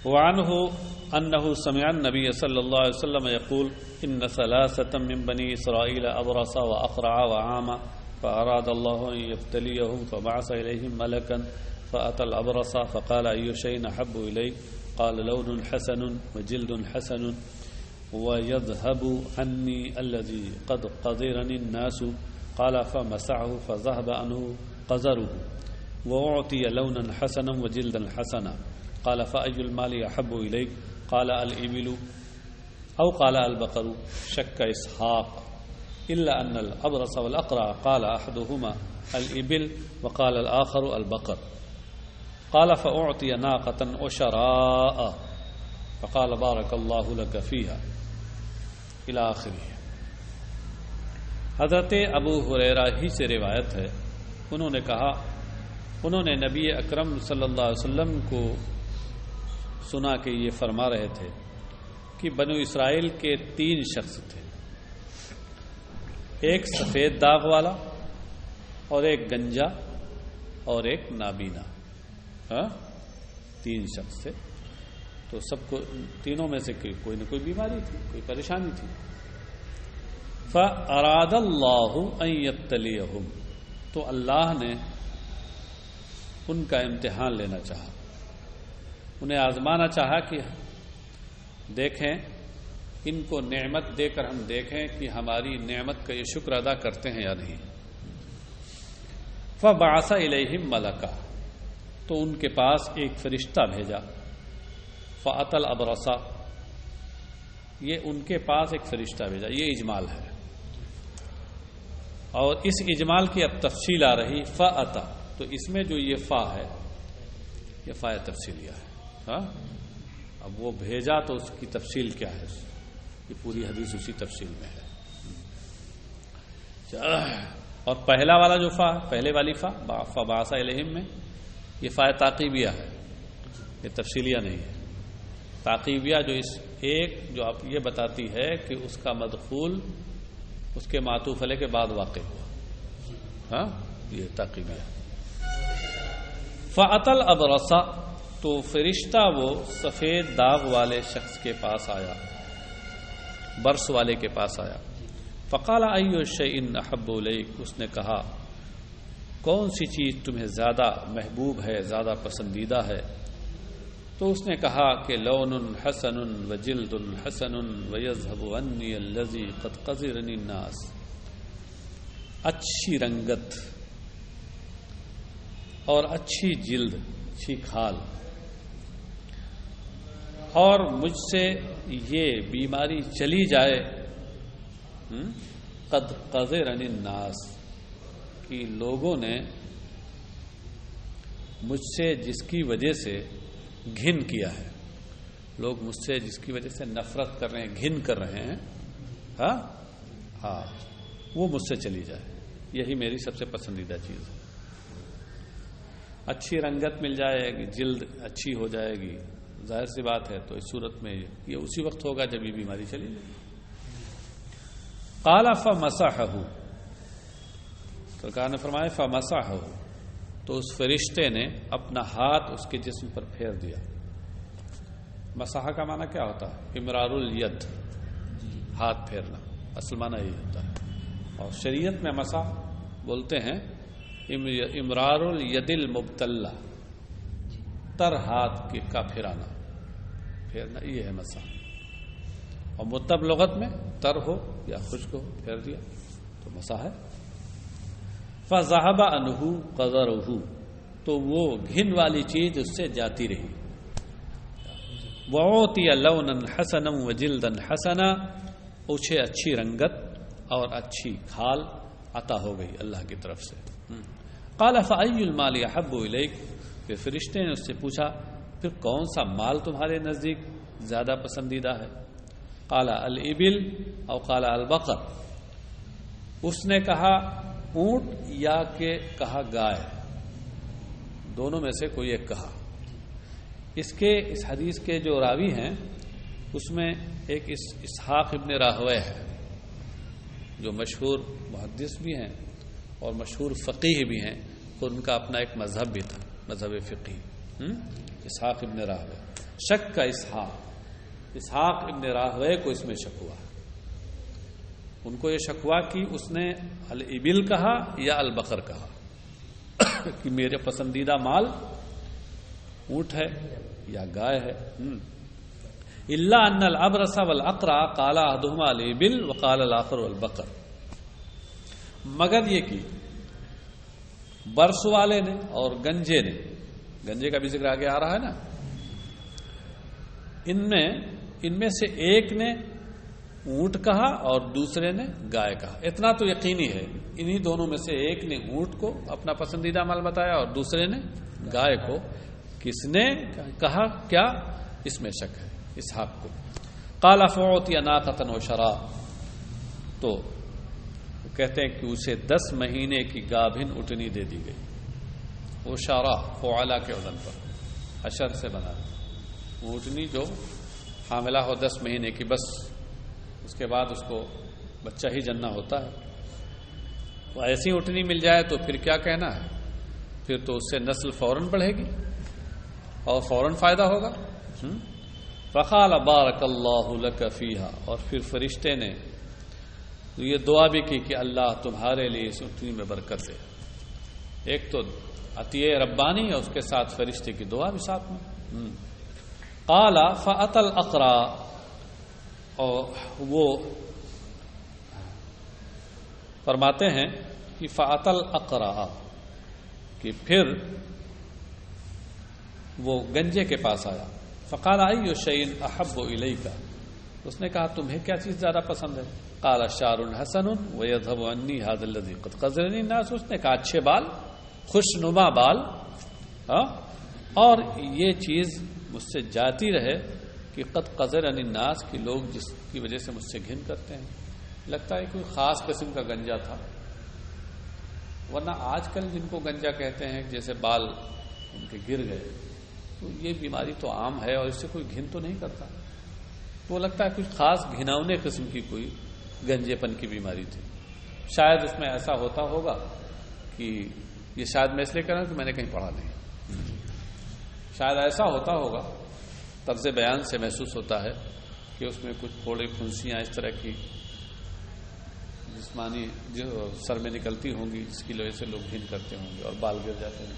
وعنه أنه سمع النبي صلى الله عليه وسلم يقول إن ثلاثة من بني إسرائيل أبرص وأقرع وعامى فأراد الله أن يبتليهم فبعث إليهم ملكا فأتى الأبرص فقال أي شيء أحب إليك قال لون حسن وجلد حسن ويذهب عني الذي قد قذرني الناس قال فمسعه فذهب عنه قذره وأعطي لونا حسنا وجلدا حسنا قال فأي المال أحب إليك قال الإبل أو قال البقر شك إسحاق إلا أن الأبرص والأقرع قال أحدهما الإبل وقال الآخر البقر قال فأعطي ناقة وشراء فقال بارك الله لك فيها إلى آخره. حضرت ابو ہریرہ ہی سے روایت ہے، انہوں نے کہا انہوں نے نبی اکرم صلی اللہ علیہ وسلم کو سنا کہ یہ فرما رہے تھے کہ بنو اسرائیل کے 3 شخص تھے، ایک سفید داغ والا اور ایک گنجا اور ایک نابینا. 3 شخص تھے، تو سب کو تینوں میں سے کوئی نہ کوئی بیماری تھی، کوئی پریشانی تھی. فَأَرَادَ اللَّهُ أَن يَبْتَلِيَهُمْ، تو اللہ نے ان کا امتحان لینا چاہا، انہیں آزمانا چاہا کہ دیکھیں ان کو نعمت دے کر ہم دیکھیں کہ ہماری نعمت کا یہ شکر ادا کرتے ہیں یا نہیں. فَبَعَثَ إِلَيْهِمْ مَلَكًا، تو ان کے پاس ایک فرشتہ بھیجا. فَأَتَى الْأَبْرَصَ، یہ ان کے پاس ایک فرشتہ بھیجا، یہ اجمال ہے. اور اس اجمال کی اب تفصیل آ رہی. فَأَتَى، تو اس میں جو یہ فا ہے یہ فا تفصیلیہ ہے. اب وہ بھیجا تو اس کی تفصیل کیا ہے، یہ پوری حدیث اسی تفصیل میں ہے. اور پہلا والا جو فا، پہلے والی فا فَبَعَثَ إِلَيْهِمْ میں، یہ فا تعقیبیہ ہے، یہ تفصیلیہ نہیں ہے. تعقیبیہ جو اس ایک جو آپ یہ بتاتی ہے کہ اس کا مدخول اس کے معطوف علیہ کے بعد واقع ہوا، یہ تعقیبیہ. فَأَتَى الْأَبْرَصَ، تو فرشتہ وہ سفید داغ والے شخص کے پاس آیا، برس والے کے پاس آیا. فقال أَيُّ شَيْءٍ أَحَبُّ إِلَيْكَ، اس نے کہا کون سی چیز تمہیں زیادہ محبوب ہے، زیادہ پسندیدہ ہے. تو اس نے کہا کہ لون حسن وجلد حسن ويذهب عني الذي قد قذرني الناس، اچھی رنگت اور اچھی جلد، اچھی کھال، اور مجھ سے یہ بیماری چلی جائے. قد قذرني الناس، کہ لوگوں نے مجھ سے جس کی وجہ سے گھن کیا ہے، لوگ مجھ سے جس کی وجہ سے نفرت کر رہے ہیں، گھن کر رہے ہیں، وہ مجھ سے چلی جائے. یہی میری سب سے پسندیدہ چیز ہے. اچھی رنگت مل جائے گی، جلد اچھی ہو جائے گی، ظاہر سی بات ہے. تو اس صورت میں یہ اسی وقت ہوگا جب یہ بیماری چلی جائے گی. قال فمسحه، سرکار نے فرمایا فمسحه، تو اس فرشتے نے اپنا ہاتھ اس کے جسم پر پھیر دیا. مسح کا معنی کیا ہوتا ہے؟ امرار الید، ہاتھ پھیرنا، اصل معنی یہ ہوتا ہے. اور شریعت میں مسح بولتے ہیں امرار الید المبتلہ، تر ہاتھ کا پھیرانا، یہ ہے مسح. اور مطلب لغت میں تر ہو یا خشک ہو پھیر دیا تو مسح ہے. فَذَهَبَ عَنْهُ قَذَرُهُ، تو وہ گھن والی چیز اس سے جاتی رہی. وَعُوتِيَ لَوْنًا حَسَنًا وَجِلْدًا حَسَنًا، اسے اچھی رنگت اور اچھی کھال عطا ہو گئی اللہ کی طرف سے. قَالَ فَأَيُّ الْمَالِ أَحَبُّ إِلَيْكَ، پھر فرشتے نے اس سے پوچھا پھر کون سا مال تمہارے نزدیک زیادہ پسندیدہ ہے. قَالَ الْإِبِلُ أَوْ قَالَ الْبَقَرُ، اس نے کہا اونٹ یا کہ کہا گائے، دونوں میں سے کوئی ایک کہا. اس حدیث کے جو راوی ہیں اس میں ایک اسحاق ابن راہویہ ہے جو مشہور محدث بھی ہیں اور مشہور فقیہ بھی ہیں، اور ان کا اپنا ایک مذہب بھی تھا، مذہب فقی. اسحاق ابن راہویہ شک کا اسحاق ابن راہوے کو اس میں شک ہوا. ان کو یہ شک ہوا کہ اس نے الابل کہا یا البقر کہا کہ میرے پسندیدہ مال اونٹ ہے یا گائے ہے. الا ان الابرص والاقرع قال احدهما الابل وقال الاخر البقر. مگر یہ کہ برس والے نے اور گنجے نے، گنجے کا بھی ذکر آگے آ رہا ہے نا، ان میں سے ایک نے اونٹ کہا اور دوسرے نے گائے کہا. اتنا تو یقینی ہے انہی دونوں میں سے ایک نے اونٹ کو اپنا پسندیدہ مال بتایا اور دوسرے نے گائے کو. کس نے کہا کیا؟ اس میں شک ہے اسحاق کو. قال فعطي ناقة وشراء. تو کہتے ہیں کہ اسے 10 مہینے کی گابھن اٹنی دے دی گئی. وہ شارا فعلا کے وزن پر اشر سے بنا اونٹنی جو حاملہ ہو 10 مہینے کی، بس اس کے بعد اس کو بچہ ہی جننا ہوتا ہے. وہ ایسی اونٹنی مل جائے تو پھر کیا کہنا ہے، پھر تو اس سے نسل فوراً بڑھے گی اور فوراً فائدہ ہوگا. فقال بارک اللہ لک فیہا. اور پھر فرشتے نے یہ دعا بھی کی کہ اللہ تمہارے لیے اس اونٹنی میں برکت دے. ایک تو عطیہ ربانی ہے، اس کے ساتھ فرشتے کی دعا بھی ساتھ میں. قال فأتى الأقرع. اور وہ فرماتے ہیں کہ فأتى الأقرع کہ پھر وہ گنجے کے پاس آیا. فقال أي شيء أحب إليك. اس نے کہا تمہیں کیا چیز زیادہ پسند ہے؟ قال شعر حسن ويذهب عني هذا الذي قد قذرني الناس. اس نے کہا اچھے بال، خوشنما بال، اور یہ چیز مجھ سے جاتی رہے کہ قد قذرني الناس کہ لوگ جس کی وجہ سے مجھ سے گھن کرتے ہیں. لگتا ہے کوئی خاص قسم کا گنجا تھا، ورنہ آج کل جن کو گنجا کہتے ہیں جیسے بال ان کے گر گئے، تو یہ بیماری تو عام ہے اور اس سے کوئی گھن تو نہیں کرتا. تو لگتا ہے کچھ خاص گھناؤنے قسم کی کوئی گنجے پن کی بیماری تھی. شاید اس میں ایسا ہوتا ہوگا کہ یہ شاید میں اس لیے کہہ رہا ہوں کہ میں نے کہیں پڑھا نہیں، شاید ایسا ہوتا ہوگا، طرز بیان سے محسوس ہوتا ہے کہ اس میں کچھ پھوڑے پھنسیاں اس طرح کی جسمانی جو سر میں نکلتی ہوں گی، جس کی وجہ سے لوگ گھن کرتے ہوں گے اور بال گر جاتے ہیں.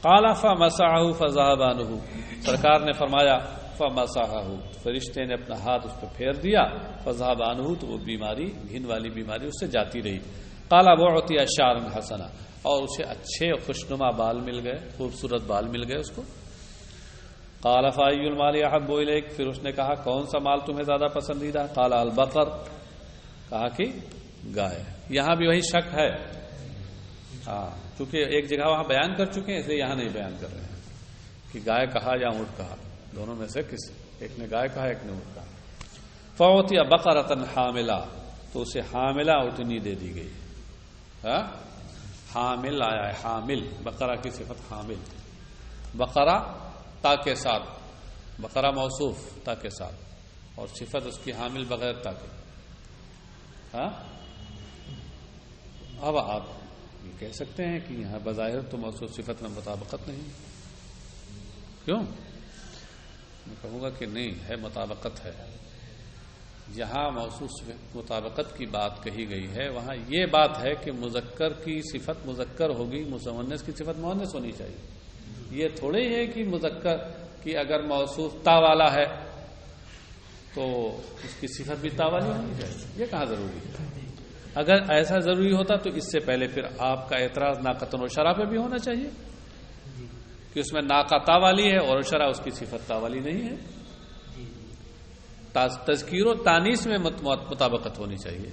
قال فمسحه فذهب عنه. سرکار نے فرمایا فمسحه، فرشتے نے اپنا ہاتھ اس پہ پھیر دیا. فذهب عنه، تو وہ بیماری، گھن والی بیماری اس سے جاتی رہی. قال وعطي شعرا حسنا. اور اسے اچھے خوشنما بال مل گئے، خوبصورت بال مل گئے اس کو. قال فأي المال أحب إليك. پھر اس نے کہا کون سا مال تمہیں زیادہ پسندیدہ ہے؟ قال البقر. کہا کہ گائے. یہاں بھی وہی شک ہے، چونکہ ایک جگہ وہاں بیان کر چکے ہیں، اس لیے یہاں نہیں بیان کر رہے ہیں کہ گائے کہا یا اونٹ کہا، دونوں میں سے کس، ایک نے گائے کہا ایک نے اونٹ کہا. فأعطي بقرة حاملة. تو اسے حاملہ اونٹنی دے دی گئی. حامل آیا ہے، حامل، بقرہ کی صفت حامل. بقرہ تا کے ساتھ، بقرہ موصوف تا کے ساتھ، اور صفت اس کی حامل بغیر تا کے. اب آپ یہ کہہ سکتے ہیں کہ یہاں بظاہر تو موصوف صفت میں مطابقت نہیں. کیوں؟ میں کہوں گا کہ نہیں ہے، مطابقت ہے. جہاں موصوف مطابقت کی بات کہی گئی ہے وہاں یہ بات ہے کہ مذکر کی صفت مذکر ہوگی، مؤنث کی صفت مؤنث ہونی چاہیے. یہ تھوڑے ہی ہے کہ مذکر کی اگر موصوف تا والا ہے تو اس کی صفت بھی تا والی ہونی چاہیے. یہ کہاں ضروری ہے؟ اگر ایسا ضروری ہوتا تو اس سے پہلے پھر آپ کا اعتراض ناقۃ و شرع پہ بھی ہونا چاہیے کہ اس میں ناقہ تا والی ہے اور شرع اس کی صفت تا والی نہیں ہے. تذکیر و تانیث میں مطابقت ہونی چاہیے،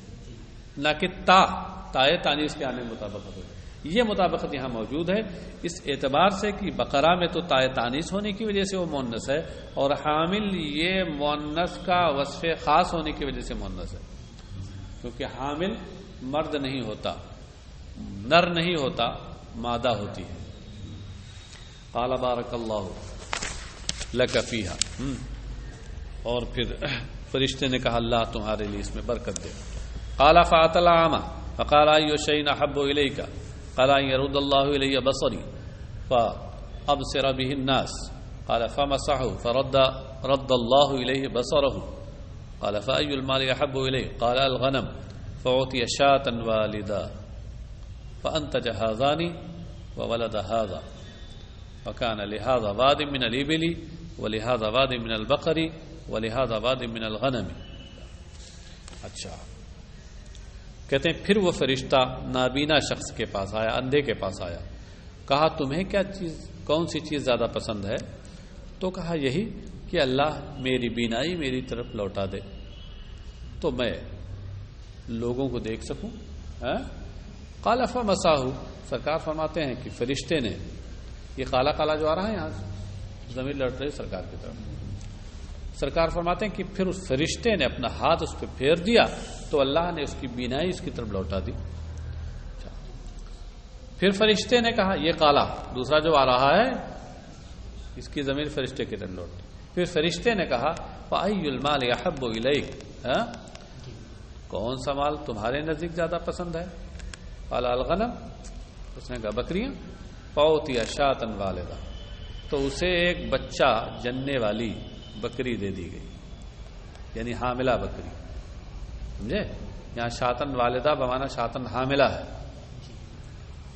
نہ کہ تائے تانیث کے آنے میں مطابقت ہو. یہ مطابقت یہاں موجود ہے اس اعتبار سے کہ بقرہ میں تو تائے تانیث ہونے کی وجہ سے وہ مؤنث ہے، اور حامل یہ مؤنث کا وصف خاص ہونے کی وجہ سے مؤنث ہے، کیونکہ حامل مرد نہیں ہوتا، نر نہیں ہوتا، مادہ ہوتی ہے. قال بارک اللہ لک فیہا. اور پھر فرشتے نے کہا اللہ تمہارے لیے اس میں برکت دے. قال فأتى الأعمى فقال أي شيء أحب إليك؟ قال أن يرد الله إلي بصري فأبصر به الناس. قال فمسحه رد الله إليه بصره قال فأي المال أحب إليه قال الغنم فأعطي شاة والدا فأنتج هذان وولد هذا وكان لهذا واد من الإبل ولهذا واد من البقر ولهذا واد من الغنم. اچھا کہتے ہیں پھر وہ فرشتہ نابینا شخص کے پاس آیا، اندھے کے پاس آیا، کہا تمہیں کیا چیز، کون سی چیز زیادہ پسند ہے؟ تو کہا یہی کہ اللہ میری بینائی میری طرف لوٹا دے تو میں لوگوں کو دیکھ سکوں. قال فمسحه، سرکار فرماتے ہیں کہ فرشتے نے، یہ کالا کالا جو آ رہا ہے یہاں زمین لوٹ رہی سرکار کی طرف، سرکار فرماتے ہیں کہ پھر اس فرشتے نے اپنا ہاتھ اس پہ پھیر دیا تو اللہ نے اس کی بینائی اس کی طرف لوٹا دی. پھر فرشتے نے کہا یہ کالا دوسرا جو آ رہا ہے اس کی زمین فرشتے کی طرف لوٹ. پھر فرشتے نے کہا فأي المال أحب إليك، کون سا مال تمہارے نزدیک زیادہ پسند ہے؟ قال الغنم، اس نے کہا بکریاں. فأعطي شاة والدة، تو اسے ایک بچہ جننے والی بکری دے دی گئی، یعنی حاملہ بکری. سمجھے؟ یہاں شاطن والدہ بمانا شاطن حاملہ ہے.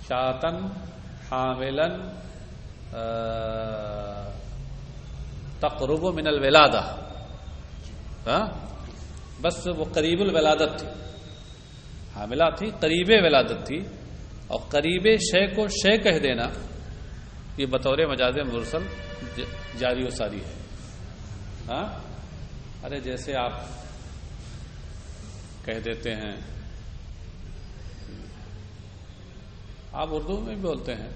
شاطن حاملن تقرب من الولادہ، بس وہ قریب الولادت تھی، حاملہ تھی، قریب ولادت تھی. اور قریب شے کو شے کہہ دینا یہ بطور مجاز مرسل جاری و ساری ہے. ارے جیسے آپ کہہ دیتے ہیں، آپ اردو میں بھی بولتے ہیں،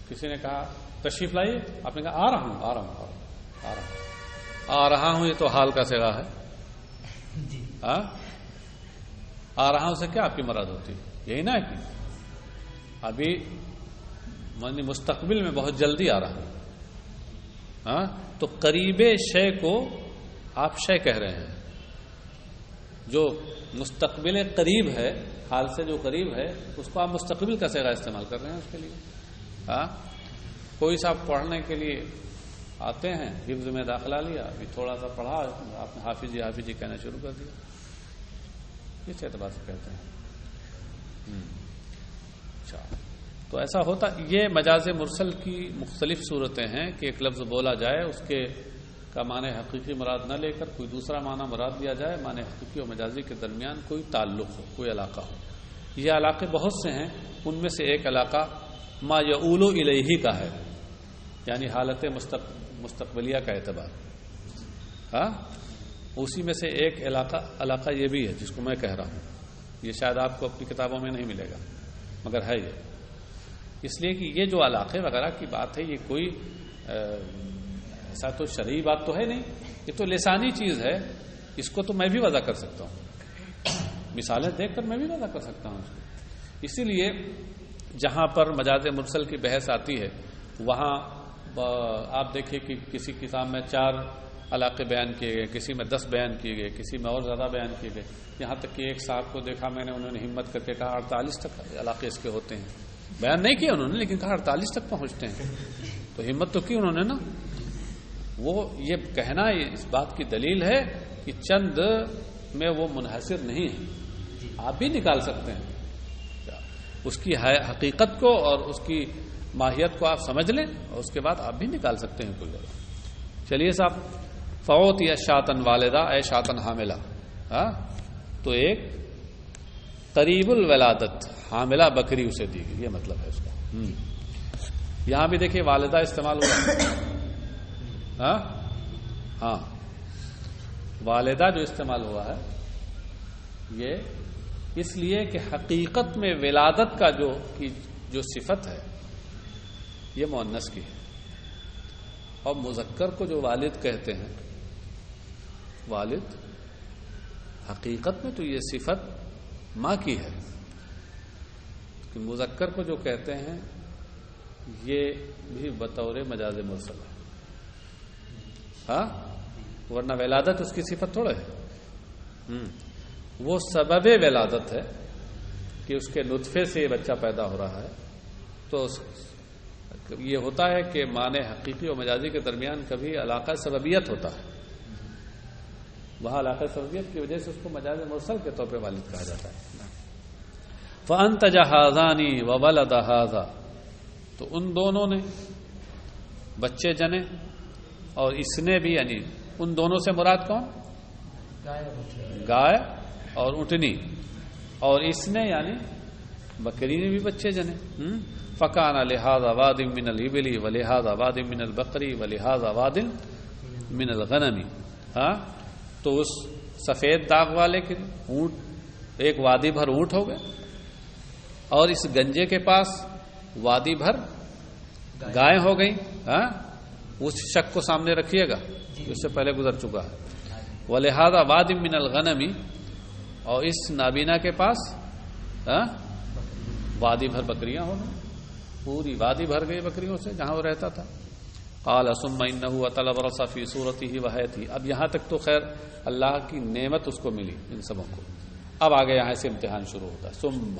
کسی نے کہا تشریف لائیے، آپ نے کہا آ رہا ہوں، آ رہا ہوں، یہ تو حال کا صیغہ ہے. آ رہا ہوں سے کیا آپ کی مراد ہوتی ہے؟ یہی نا کہ ابھی مستقبل میں بہت جلدی آ رہا ہوں. تو قریب شے کو آپ شے کہہ رہے ہیں، جو مستقبل قریب ہے، حال سے جو قریب ہے اس کو آپ مستقبل کا صیغہ استعمال کر رہے ہیں اس کے لیے. کوئی صاحب پڑھنے کے لیے آتے ہیں، حفظ میں داخلہ لیا، ابھی تھوڑا سا پڑھا، آپ نے حافظ جی کہنا شروع کر دیا، کس اعتبار سے کہتے ہیں؟ تو ایسا ہوتا. یہ مجاز مرسل کی مختلف صورتیں ہیں کہ ایک لفظ بولا جائے، اس کے کا معنی حقیقی مراد نہ لے کر کوئی دوسرا معنی مراد دیا جائے، معنی حقیقی اور مجازی کے درمیان کوئی تعلق ہو، کوئی علاقہ ہو. یہ علاقے بہت سے ہیں، ان میں سے ایک علاقہ ما یعول الیہ کا ہے، یعنی حالت مستقبلیہ کا اعتبار. اسی میں سے ایک علاقہ یہ بھی ہے جس کو میں کہہ رہا ہوں. یہ شاید آپ کو اپنی کتابوں میں نہیں ملے گا، مگر ہے یہ. اس لیے کہ یہ جو علاقے وغیرہ کی بات ہے، یہ کوئی ایسا تو شرعی بات تو ہے نہیں، یہ تو لسانی چیز ہے. اس کو تو میں بھی وضع کر سکتا ہوں، مثالیں دیکھ کر میں بھی وضع کر سکتا ہوں. اسی لیے جہاں پر مجاز مرسل کی بحث آتی ہے وہاں آپ دیکھیں کہ کسی کتاب میں 4 علاقے بیان کیے گئے، کسی میں 10 بیان کیے گئے، کسی میں اور زیادہ بیان کیے گئے. یہاں تک کہ ایک صاحب کو دیکھا میں نے، انہوں نے ہمت کر کے کہا 48 تک علاقے اس کے ہوتے ہیں. بیان نہیں کیا انہوں نے، لیکن کہا 48 تک پہنچتے ہیں. تو ہمت تو کی انہوں نے نا. وہ یہ کہنا اس بات کی دلیل ہے کہ چند میں وہ منحصر نہیں ہے، آپ بھی نکال سکتے ہیں. اس کی حقیقت کو اور اس کی ماہیت کو آپ سمجھ لیں اور اس کے بعد آپ بھی نکال سکتے ہیں کوئی جگہ. چلیے صاحب، فوت یا شاطن والدہ اے شاطن حاملہ، تو ایک قریب الولادت حاملہ بکری اسے دی گئی، یہ مطلب ہے اس کا. یہاں بھی دیکھیے والدہ استعمال ہوا. ہاں والدہ جو استعمال ہوا ہے یہ اس لیے کہ حقیقت میں ولادت کا جو صفت ہے یہ مؤنث کی ہے، اور مذکر کو جو والد کہتے ہیں، والد حقیقت میں تو یہ صفت ماں کی ہے، کہ مذکر کو جو کہتے ہیں یہ بھی بطور مجاز مرسل ہے. ورنہ ولادت اس کی صفت تھوڑا ہے. وہ سبب ولادت ہے کہ اس کے نطفے سے بچہ پیدا ہو رہا ہے، تو یہ ہوتا ہے کہ معنی حقیقی اور مجازی کے درمیان کبھی علاقہ سببیت ہوتا ہے، وہاں علاقہ سببیت کی وجہ سے اس کو مجاز مرسل کے طور پہ والد کہا جاتا ہے۔ فَأَنْتَجَ هَذَانِ وَوَلَدَ هَذَا، تو ان دونوں نے بچے جنے اور اس نے بھی، یعنی ان دونوں سے مراد کون؟ گائے اور اونٹنی، اور اس نے یعنی بکری نے بھی بچے جنے۔ فَكَانَ لِهَذَا وَادٍ مِّنَ الْإِبِلِ وَلِهَذَا وَادٍ مِّنَ الْبَقَرِ وَلِهَذَا وَادٍ مِّنَ الْغَنَمِ، تو اس سفید داغ والے کے اونٹ ایک وادی بھر اونٹ ہو گئے، اور اس گنجے کے پاس وادی بھر گائے ہو گئی۔ اس شک کو سامنے رکھیے گا، اس سے پہلے گزر چکا ہے۔ وَلِهَذَا وَادٍ مِّنَ الْغَنَمِ، اور اس نابینا کے پاس وادی بھر بکریاں ہو گئی، پوری وادی بھر گئی بکریوں سے جہاں وہ رہتا تھا۔ قال ثم انه اتى برص في صورته وهيته، اب یہاں تک تو خیر اللہ کی نعمت اس کو ملی ان سبوں کو، اب آگے یہاں سے امتحان شروع ہوتا ہے۔ ثم،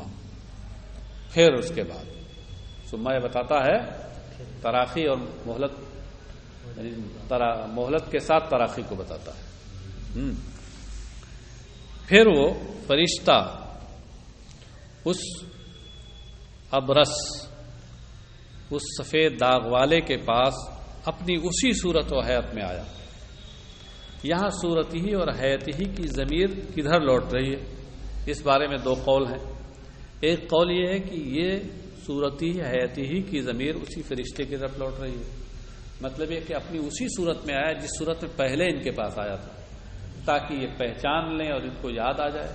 پھر اس کے بعد، ثم یہ بتاتا ہے تراخی اور مہلت، یعنی مہلت کے ساتھ تراخی کو بتاتا ہے۔ پھر وہ فرشتہ اس ابرس، اس سفید داغ والے کے پاس اپنی اسی صورت و حیت میں آیا۔ یہاں صورت ہی اور حیت ہی کی ضمیر کدھر لوٹ رہی ہے، اس بارے میں دو قول ہیں۔ ایک قول یہ ہے کہ یہ صورت ہی حیت ہی کی ضمیر اسی فرشتے کی طرف لوٹ رہی ہے، مطلب یہ کہ اپنی اسی صورت میں آیا جس صورت میں پہلے ان کے پاس آیا تھا، تاکہ یہ پہچان لیں اور ان کو یاد آ جائے۔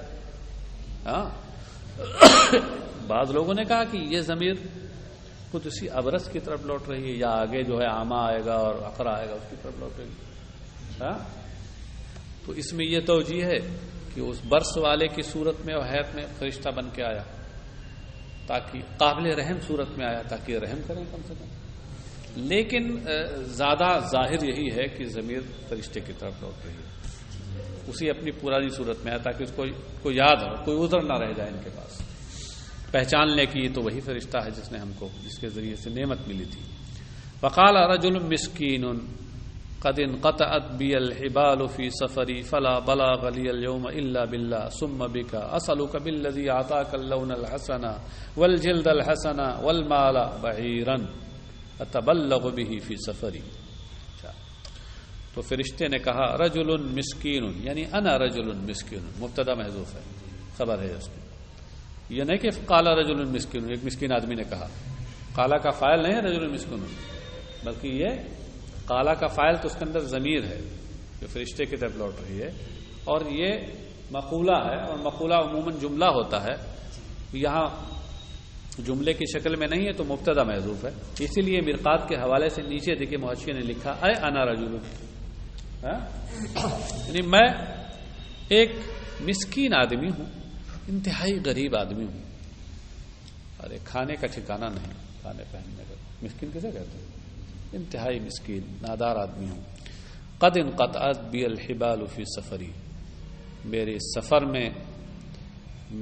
بعض لوگوں نے کہا کہ یہ ضمیر خود اسی ابرس کی طرف لوٹ رہی ہے، یا آگے جو ہے آما آئے گا اور اقرا آئے گا اس کی طرف لوٹ رہی ہے۔ تو اس میں یہ توجیہ ہے کہ اس برس والے کی صورت میں اور حیات میں فرشتہ بن کے آیا، تاکہ قابل رحم صورت میں آیا تاکہ رحم کریں کم سے کم، لیکن زیادہ ظاہر یہی ہے کہ ضمیر فرشتے کی طرف لوٹ رہی ہے، اسی اپنی پرانی صورت میں آیا تاکہ اس کو یاد ہو، کوئی عذر نہ رہ جائے ان کے پاس، پہچان لے کہ یہ تو وہی فرشتہ ہے جس نے ہم کو، جس کے ذریعے سے نعمت ملی تھی۔ فقال رجل مسکین قد انقطعت بی الحبال فی سفری فلا بلاغ لی اليوم الا باللہ ثم بک اسألک بالذی اعطاک اللون الحسن والجلد الحسن والمال بعیرا اتبلغ به فی سفری۔ تو فرشتے نے کہا رجل مسکین، یعنی انا رجل مسکین، مبتدا محذوف ہے، خبر ہے اس کی، یہ نہیں کہ قال رجل مسکین، ایک مسکین آدمی نے کہا، قالا کا فاعل نہیں ہے رجل مسکین، بلکہ یہ قالا کا فاعل تو اس کے اندر ضمیر ہے جو فرشتے کی طرف لوٹ رہی ہے، اور یہ مقولہ ہے، اور مقولہ عموماً جملہ ہوتا ہے، یہاں جملے کی شکل میں نہیں ہے تو مبتدا محذوف ہے، اسی لیے مرقات کے حوالے سے نیچے دیکھیے محشی نے لکھا اے انا رجل، یعنی میں ایک مسکین آدمی ہوں، انتہائی غریب آدمی ہوں، ارے کھانے کا ٹھکانہ نہیں، کھانے پہننے کا، مسکین کسے کہتے ہیں؟ انتہائی مسکین نادار آدمی ہوں۔ قد انقطعت بی الحبال فی سفری، میرے سفر میں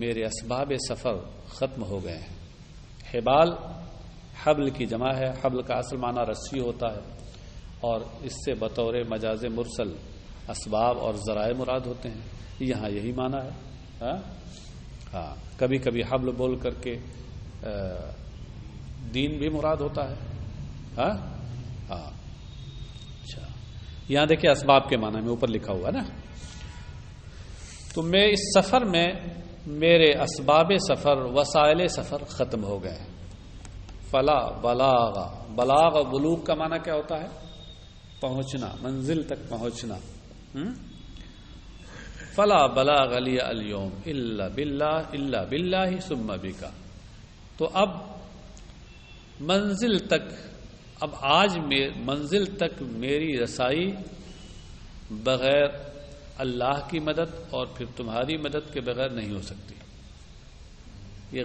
میرے اسباب سفر ختم ہو گئے ہیں۔ حبال حبل کی جمع ہے، حبل کا اصل معنی رسی ہوتا ہے، اور اس سے بطور مجاز مرسل اسباب اور ذرائع مراد ہوتے ہیں، یہاں یہی معنی ہے۔ ہاں کبھی کبھی حبل بول کر کے دین بھی مراد ہوتا ہے۔ ہاں اچھا، یہاں دیکھیں اسباب کے معنی میں اوپر لکھا ہوا ہے نا، تو میں اس سفر میں میرے اسباب سفر وسائل سفر ختم ہو گئے۔ فلا بلاغ، بلاغ اور بلوغ کا معنی کیا ہوتا ہے؟ پہنچنا، منزل تک پہنچنا۔ فلا بلاغ لی اليوم الا باللہ ثم بک، تو اب منزل تک، اب آج منزل تک میری رسائی بغیر اللہ کی مدد اور پھر تمہاری مدد کے بغیر نہیں ہو سکتی۔ یہ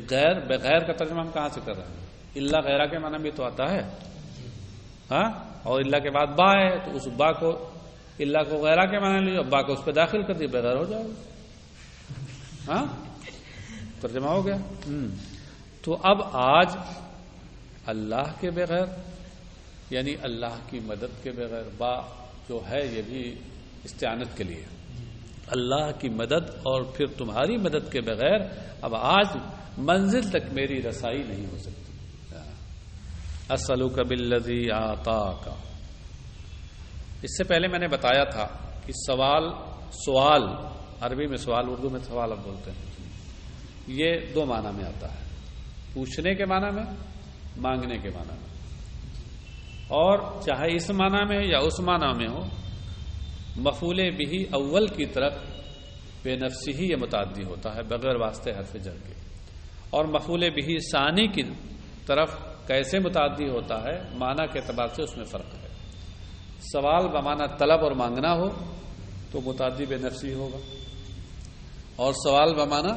بغیر کا ترجمہ ہم کہاں سے کر رہے ہیں؟ اللہ غیرہ کے معنی بھی تو آتا ہے، ہاں، اور اللہ کے بعد با ہے تو اس با کو، اللہ کو غیرہ کے معنی لیجیے، با کو اس پہ داخل کر دیے، بغیر ہو جائے گا، ہاں ترجمہ ہو گیا۔ تو اب آج اللہ کے بغیر یعنی اللہ کی مدد کے بغیر، با جو ہے یہ بھی استعانت کے لیے، اللہ کی مدد اور پھر تمہاری مدد کے بغیر اب آج منزل تک میری رسائی نہیں ہو سکتی۔ اسألک بالذی اعطاک، اس سے پہلے میں نے بتایا تھا کہ سوال عربی میں سوال، اردو میں سوال اب بولتے ہیں، یہ دو معنی میں آتا ہے، پوچھنے کے معنی میں، مانگنے کے معنی میں، اور چاہے اس معنی میں یا اس معنی میں ہو، مفعول بہ اول کی طرف بے نفسی ہی یہ متعدی ہوتا ہے بغیر واسطے حرف جر کے، اور مفعول بہ ثانی کی طرف کیسے متعدی ہوتا ہے معنی کے اعتبار سے اس میں فرق ہے۔ سوال بمعنی طلب اور مانگنا ہو تو متعدی بے نفسی ہوگا، اور سوال بمعنی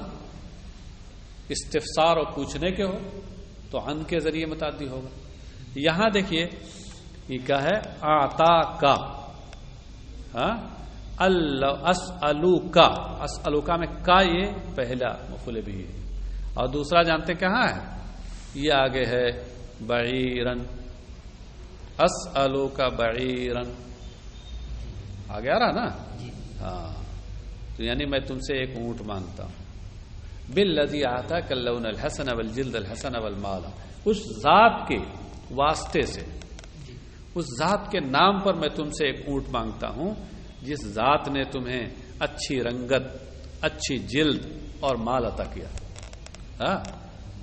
استفسار اور پوچھنے کے ہو تو عن کے ذریعے متعدی ہوگا۔ یہاں دیکھیے یہ کیا ہے، آتا کا، اسألوکا، اسألوکا میں کا یہ پہلا مفعول بھی ہے، اور دوسرا جانتے کہاں ہے، یہ آگے ہے بعیرن، اسألوکا بعیرن، آگے آ رہا نا، ہاں، تو یعنی میں تم سے ایک اونٹ مانگتا ہوں، بالذی آتاک اللون الحسن والجلد الحسن والمال، اس ذات کے واسطے سے، اس ذات کے نام پر میں تم سے ایک اونٹ مانگتا ہوں جس ذات نے تمہیں اچھی رنگت، اچھی جلد اور مال عطا کیا،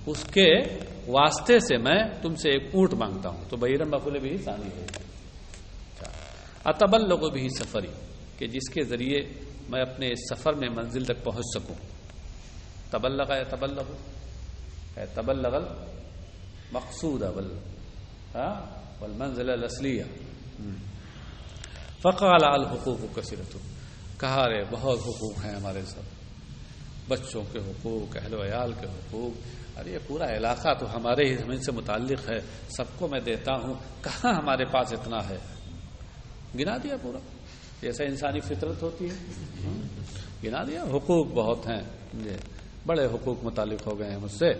اس کے واسطے سے میں تم سے ایک اونٹ مانگتا ہوں، تو بعیرن مفعول بھی ثانی ہے۔ اتبلغ بھی سفری، کہ جس کے ذریعے میں اپنے اس سفر میں منزل تک پہنچ سکوں، تبلغ ہے تبلغ المقصود والمنزل الاصلیہ۔ فقال الحقوق کثیرۃ، کہا رے بہت حقوق ہیں ہمارے سب، بچوں کے حقوق، اہل و عیال کے حقوق، ارے یہ پورا علاقہ تو ہمارے ہی زمین سے متعلق ہے، سب کو میں دیتا ہوں، کہاں ہمارے پاس اتنا ہے، گنا دیا پورا، جیسے انسانی فطرت ہوتی ہے، گنا دیا، حقوق بہت ہیں، بڑے حقوق متعلق ہو گئے ہیں مجھ سے۔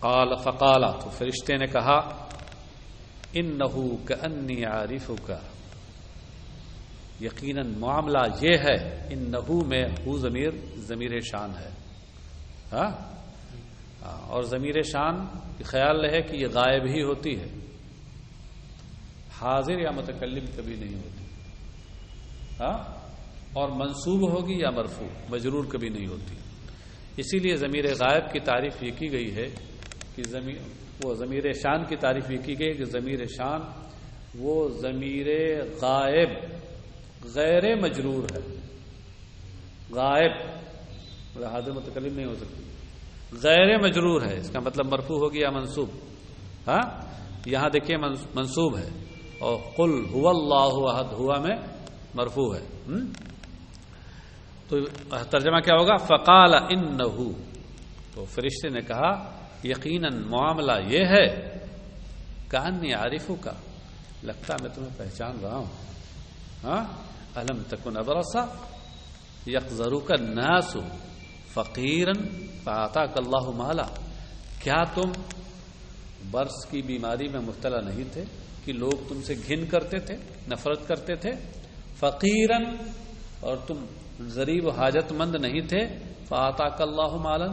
قال فقال، تو فرشتے نے کہا، انہ کأنی عارفک، یقیناً معاملہ یہ ہے، انہ میں ہو ضمیر شان ہے، اور ضمیر شان خیال رہے کہ یہ غائب ہی ہوتی ہے، حاضر یا متکلم کبھی نہیں ہوتی، اور منصوب ہوگی یا مرفوع، مجرور کبھی نہیں ہوتی، اسی لیے ضمیر غائب کی تعریف یہ کی گئی ہے کہ وہ ضمیر شان کی تعریف یہ کی گئی کہ ضمیر شان وہ ضمیر غائب غیر مجرور ہے، غائب حاضر متکلم نہیں ہو سکتی، غیر مجرور ہے، اس کا مطلب مرفوع ہوگی یا منصوب، یہاں دیکھیے منصوب ہے، اور قل هو اللہ احد، ہوا میں مرفوع ہے، تو ترجمہ کیا ہوگا، فقال انہ، تو فرشتے نے کہا یقیناً معاملہ یہ ہے، کأنی عارفک، لگتا میں تمہیں پہچان رہا ہوں، الم تکن ابرصا یقذرک الناس فقیرا فآتاک اللہ مالا، کیا تم برس کی بیماری میں مبتلا نہیں تھے کہ لوگ تم سے گھن کرتے تھے، نفرت کرتے تھے، فقیرن، اور تم غریب و حاجت مند نہیں تھے، فآتاک اللہ مالا،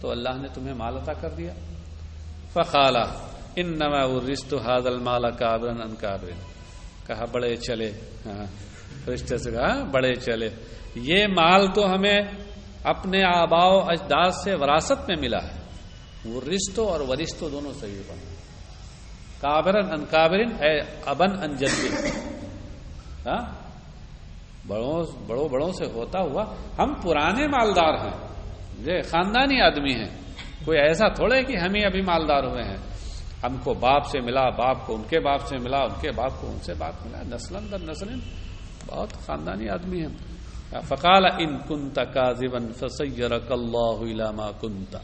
تو اللہ نے تمہیں مال عطا کر دیا، فقال انما ورثت هذا المال کابرا عن کابر، کہا بڑے چلے، فرشتے سے کہا بڑے چلے، یہ مال تو ہمیں اپنے آباء و اجداد سے وراثت میں ملا ہے، ورثتو اور ورثتو دونوں صحیح بنا، کابرن ان کابرن اے ابن ان جد، بڑوں سے ہوتا ہوا ہم پرانے مالدار ہیں، یہ خاندانی آدمی ہیں، کوئی ایسا تھوڑے کہ ہم ہی ابھی مالدار ہوئے ہیں، ہم کو باپ سے ملا، باپ کو ان کے باپ سے ملا، ان کے باپ کو ان سے باپ ملا، نسلن در نسلن بہت خاندانی آدمی ہیں۔ فقال ان كنت كاذبا فسيرك الله الى ما كنت،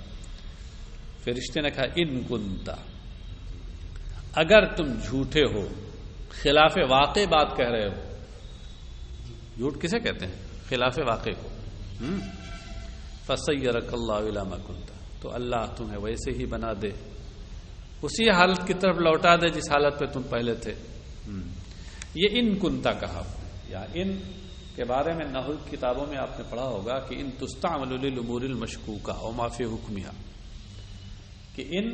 فرشتے نے کہا ان كنت، اگر تم جھوٹے ہو، خلاف واقع بات کہہ رہے ہو، جھوٹ کسے کہتے ہیں، خلاف واقع کو، فسيرك الله الى ما كنت، تو اللہ تمہیں ویسے ہی بنا دے اسی حالت کی طرف لوٹا دے جس حالت پہ تم پہلے تھے. یہ ان کنتا کہا، یا ان کے بارے میں نحو کتابوں میں آپ نے پڑھا ہوگا کہ ان تستعمل للامور المشکوکہ وما فی حکمها، کہ ان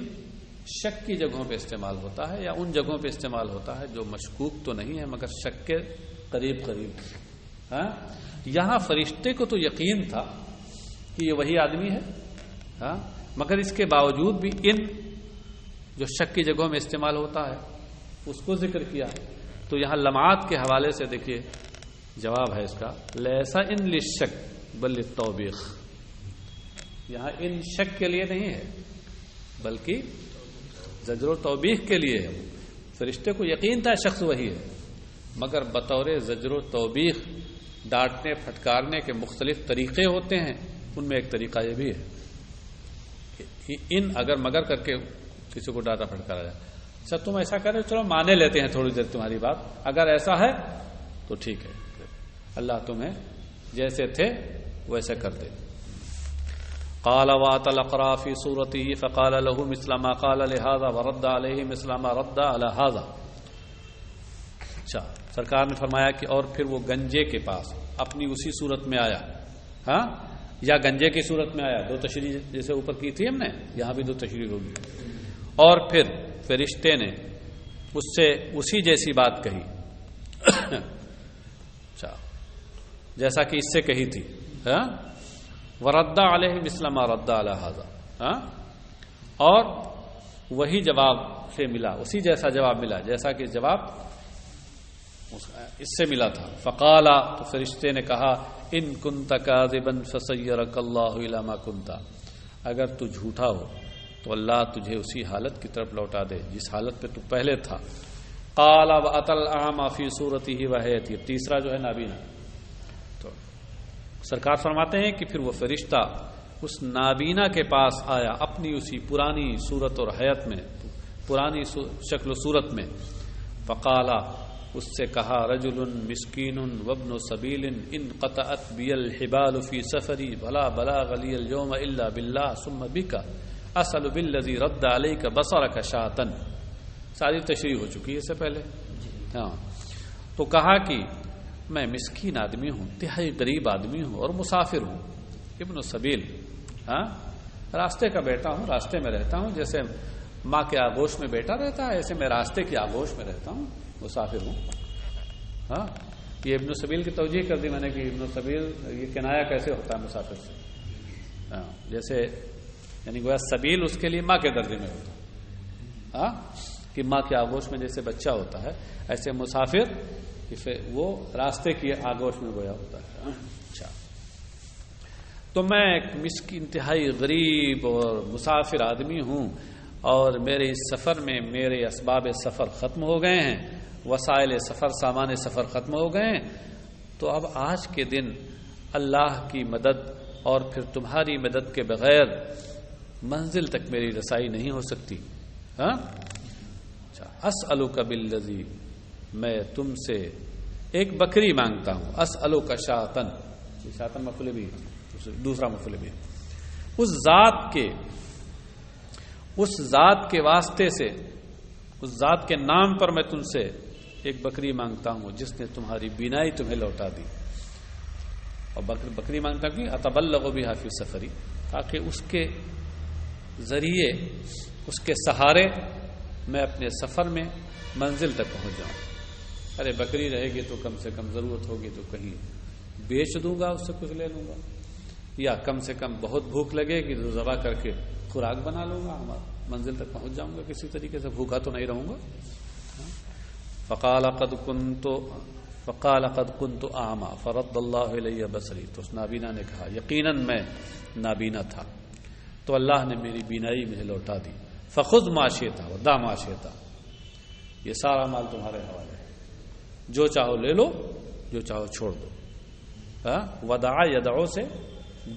شک کی جگہوں پہ استعمال ہوتا ہے یا ان جگہوں پہ استعمال ہوتا ہے جو مشکوک تو نہیں ہے مگر شک کے قریب قریب. ہاں یہاں فرشتے کو تو یقین تھا کہ یہ وہی آدمی ہے، ہاں مگر اس کے باوجود بھی ان جو شک کی جگہوں میں استعمال ہوتا ہے اس کو ذکر کیا. تو یہاں لمعات کے حوالے سے دیکھیے جواب ہے اس کا، لیسا ان للشک بل للتوبیخ. یہاں ان شک کے لیے نہیں ہے بلکہ زجر و توبیخ کے لیے ہے. فرشتے کو یقین تھا شخص وہی ہے مگر بطور زجر و توبیخ، ڈانٹنے پھٹکارنے کے مختلف طریقے ہوتے ہیں، ان میں ایک طریقہ یہ بھی ہے کہ ان اگر مگر کر کے کسی کو ڈانٹا پھٹکارا جائے. اچھا تم ایسا کرے، چلو مانے لیتے ہیں تھوڑی دیر تمہاری بات، اگر ایسا ہے تو ٹھیک ہے، اللہ تمہیں جیسے تھے ویسے کر دے. قال وات الاقرا فی صورته فقال له مثل ما قال لهذا ورد عليه مثل ما رد على هذا. اچھا سرکار نے فرمایا کہ اور پھر وہ گنجے کے پاس اپنی اسی صورت میں آیا، ہاں یا گنجے کی صورت میں آیا. دو تشریح جیسے اوپر کی تھی ہم نے، یہاں بھی دو تشریح ہوگی. اور پھر فرشتے نے اس سے اسی جیسی بات کہی اچھا جیسا کہ اس سے کہی تھی. ہاں ورد علیہ مثل ما رد علی ھذا، ہاں اور وہی جواب سے ملا، اسی جیسا جواب ملا جیسا کہ جواب اس سے ملا تھا. فقال تو فرشتے نے کہا ان کنت کاذبا فسیرک اللہ الی ما کنت، اگر تو جھوٹا ہو تو اللہ تجھے اسی حالت کی طرف لوٹا دے جس حالت پہ تو پہلے تھا. قال واتى الاعمى في صورته وهيئته، تیسرا جو ہے نابینا. تو سرکار فرماتے ہیں کہ پھر وہ فرشتہ اس نابینا کے پاس آیا اپنی اسی پرانی صورت اور حیت میں، پرانی شکل و صورت میں. فقال اس سے کہا رجل مسکین وابن سبیل انقطعت بی الحبال فی سفری بلا بلاغ لی اليوم الا باللہ ثم بک اسأل بالذی رد علیک بصرک شاطن. ساری تشریح ہو چکی ہے اس سے پہلے. ہاں تو کہا کہ میں مسکین آدمی ہوں، انتہائی غریب آدمی ہوں اور مسافر ہوں، ابن سبیل، ہاں راستے کا بیٹا ہوں، راستے میں رہتا ہوں. جیسے ماں کے آغوش میں بیٹا رہتا ہے ایسے میں راستے کی آغوش میں رہتا ہوں، مسافر ہوں. ہاں یہ ابن سبیل کی توجیہ کر دی میں نے کہ ابن سبیل یہ کنایا کیسے ہوتا ہے مسافر سے. ہاں جیسے یعنی گویا سبیل اس کے لیے ماں کے درجے میں ہوتا ہے، ہاں کہ ماں کے آغوش میں جیسے بچہ ہوتا ہے ایسے مسافر وہ راستے کی آغوش میں گویا ہوتا ہے. اچھا تو میں ایک مسکین انتہائی غریب اور مسافر آدمی ہوں اور میرے اس سفر میں میرے اسباب سفر ختم ہو گئے ہیں، وسائل سفر سامان سفر ختم ہو گئے ہیں. تو اب آج کے دن اللہ کی مدد اور پھر تمہاری مدد کے بغیر منزل تک میری رسائی نہیں ہو سکتی. ہاں اچھا اسألک بالذی، میں تم سے ایک بکری مانگتا ہوں. اسألک شاطن، شاطن مفعول بھی دوسرا مفعول بھی، اس ذات کے واسطے سے، اس ذات کے نام پر میں تم سے ایک بکری مانگتا ہوں جس نے تمہاری بینائی تمہیں لوٹا دی. اور بکری مانگتا ہوں کہ اتبلغ بها فی سفری، تاکہ اس کے ذریعے، اس کے سہارے میں اپنے سفر میں منزل تک پہنچ جاؤں. ارے بکری رہے گی تو کم سے کم ضرورت ہوگی تو کہیں بیچ دوں گا، اس سے کچھ لے لوں گا، یا کم سے کم بہت بھوک لگے گی تو ذبح کر کے خوراک بنا لوں گا، منزل تک پہنچ جاؤں گا کسی طریقے سے، بھوکا تو نہیں رہوں گا. فقال قد كنت اعمى فرد اللہ الی بصری، تو اس نابینا نے کہا یقیناً میں نابینا تھا تو اللہ نے میری بینائی مجھے لوٹا دی. فخذ ما شئت ودع ما شئت، یہ سارا مال تمہارے حوالے ہے، جو چاہو لے لو، جو چاہو چھوڑ دو. ودع یدعو سے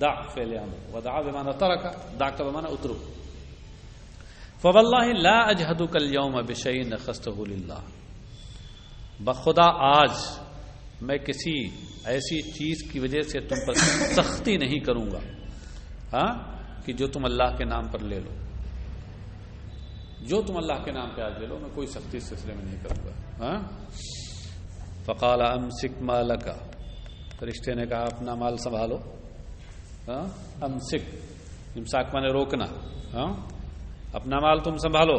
دع فعل امر، ودع بمعنی ترک، دع کا بمعنی اترک. فواللہ لا اجهدک اليوم بشیء نخسته للہ، بخدا آج میں کسی ایسی چیز کی وجہ سے تم پر سختی نہیں کروں گا، ہاں کہ جو تم اللہ کے نام پر لے لو. جو تم اللہ کے نام پہ آج لے لو، میں کوئی سختی اس سلسلے میں نہیں کروں گا. ہاں فقال امسک مالک، فرشتے نے کہا اپنا مال سنبھالو. ہاں امسک، امساک مانے روکنا. ہاں اپنا مال تم سنبھالو،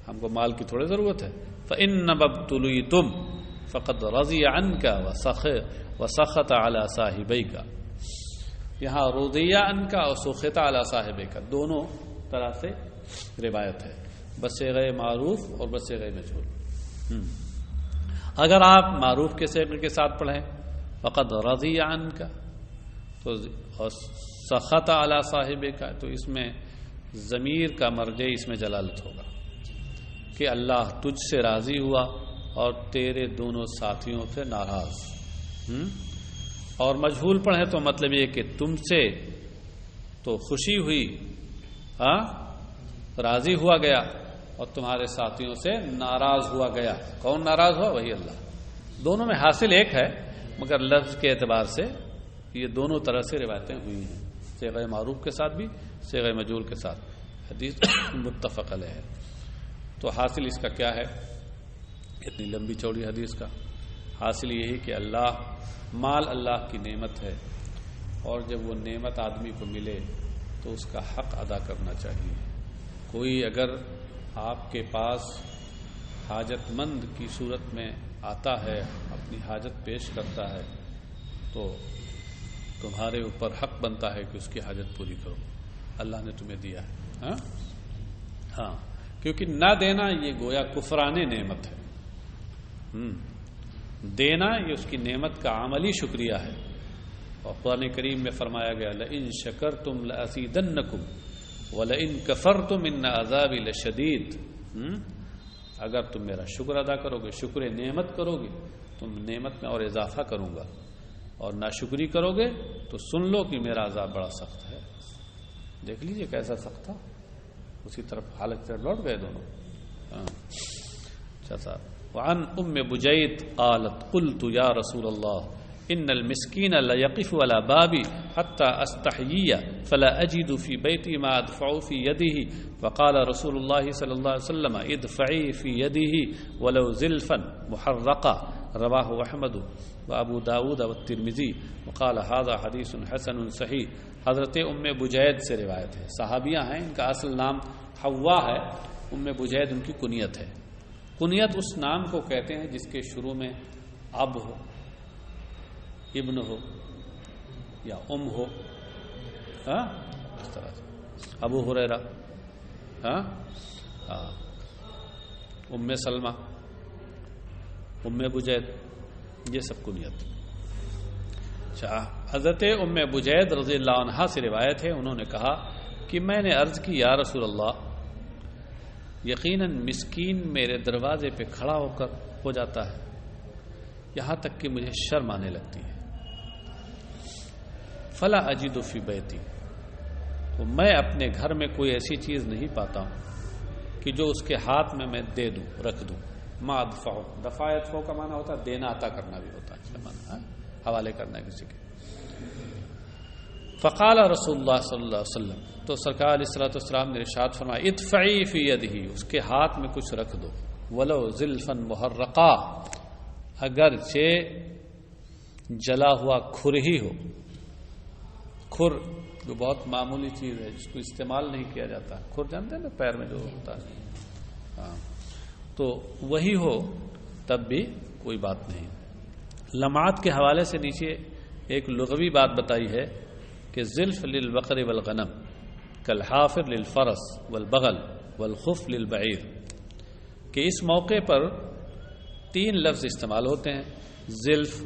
ہم کو مال کی تھوڑی ضرورت ہے. فإنما ابتليتم فقد رضي عنك وسخط على صاحبيك. یہاں رضی عنک اور سخط علی صاحبیک دونوں طرح سے روایت ہے، بصیغہ معروف اور بصیغہ مجہول. اگر آپ معروف کے صیغے کے ساتھ پڑھیں فقد رضی عنک تو سخط علی صاحبیک، تو اس میں ضمیر کا مرجع اس میں جلالت ہوگا کہ اللہ تجھ سے راضی ہوا اور تیرے دونوں ساتھیوں سے ناراض. اور مجہول پڑھیں تو مطلب یہ کہ تم سے تو خوشی ہوئی، ہاں راضی ہوا گیا، اور تمہارے ساتھیوں سے ناراض ہوا گیا. کون ناراض ہوا؟ وہی اللہ. دونوں میں حاصل ایک ہے، مگر لفظ کے اعتبار سے یہ دونوں طرح سے روایتیں ہوئی ہیں، صیغہ معروف کے ساتھ بھی، صیغہ مجہول کے ساتھ. حدیث متفق علیہ ہے. تو حاصل اس کا کیا ہے؟ اتنی لمبی چوڑی حدیث کا حاصل یہی کہ مال اللہ کی نعمت ہے، اور جب وہ نعمت آدمی کو ملے تو اس کا حق ادا کرنا چاہیے. کوئی اگر آپ کے پاس حاجت مند کی صورت میں آتا ہے، اپنی حاجت پیش کرتا ہے، تو تمہارے اوپر حق بنتا ہے کہ اس کی حاجت پوری کرو. اللہ نے تمہیں دیا ہے. ہاں کیونکہ نہ دینا یہ گویا کفران نعمت ہے. دینا یہ اس کی نعمت کا عملی شکریہ ہے. اور قرآن کریم میں فرمایا گیا لئن شکرتم لأزیدنکم ولئن کفرتم ان عذابی لشدید. اگر تم میرا شکر ادا کرو گے، شکر نعمت کرو گے، تم نعمت میں اور اضافہ کروں گا، اور ناشکری کرو گے تو سن لو کہ میرا عذاب بڑا سخت ہے. دیکھ لیجئے کیسا سخت تھا، اسی طرف حالت سے لوٹ گئے دونوں. اچھا صاحب. وعن ام بجید قالت قلت یا رسول اللہ ان المسکین لیقف على بابی حتى استحیی فلا اجد فی بیتی ما ادفع فی یده فقال رسول اللہ صلی اللہ علیہ وسلم ادفعی فی یده ولو زلفا محرقا. رواہ احمد وابو داود والترمذی وقال هذا حدیث حسن صحیح. حضرت ام بجید سے روایت ہے، صحابیہ ہیں، ان کا اصل نام حوا ہے، ام بجید ان کی کنیت ہے. کنیت اس نام کو کہتے ہیں جس کے شروع میں اب ہو، ابن ہو یا ام ہو. اس طرح سے ابو ہریرہ، ام سلمہ، ام بجید، یہ سب کنیت. اچھا حضرت ام بجید رضی اللہ عنہا سے روایت ہے، انہوں نے کہا کہ میں نے عرض کی یا رسول اللہ یقیناً مسکین میرے دروازے پہ کھڑا ہو جاتا ہے یہاں تک کہ مجھے شرم آنے لگتی ہے. فلا اجد فی بیتی، تو میں اپنے گھر میں کوئی ایسی چیز نہیں پاتا ہوں کہ جو اس کے ہاتھ میں دے دوں، رکھ دوں. ما ادفع، دفاعت کا معنی ہوتا ہے دینا، عطا کرنا بھی ہوتا ہے، حوالے کرنا ہے کسی کے. فقال رسول اللہ صلی اللہ علیہ وسلم، تو سرکار علیہ الصلوۃ والسلام نے ارشاد فرمایا ادفعی فی یدہ، اس کے ہاتھ میں کچھ رکھ دو. ولو زلفا محرقا، اگرچہ جلا ہوا کھر ہی ہو. کھر جو بہت معمولی چیز ہے جس کو استعمال نہیں کیا جاتا، کھر جانتے ہیں نا پیر میں جو ہوتا ہے، تو وہی ہو تب بھی کوئی بات نہیں. لمعات کے حوالے سے نیچے ایک لغوی بات بتائی ہے کہ زلف للبقر والغنم کالحافر للفرس والبغل والخف للبعیر، کہ اس موقع پر 3 لفظ استعمال ہوتے ہیں، زلف،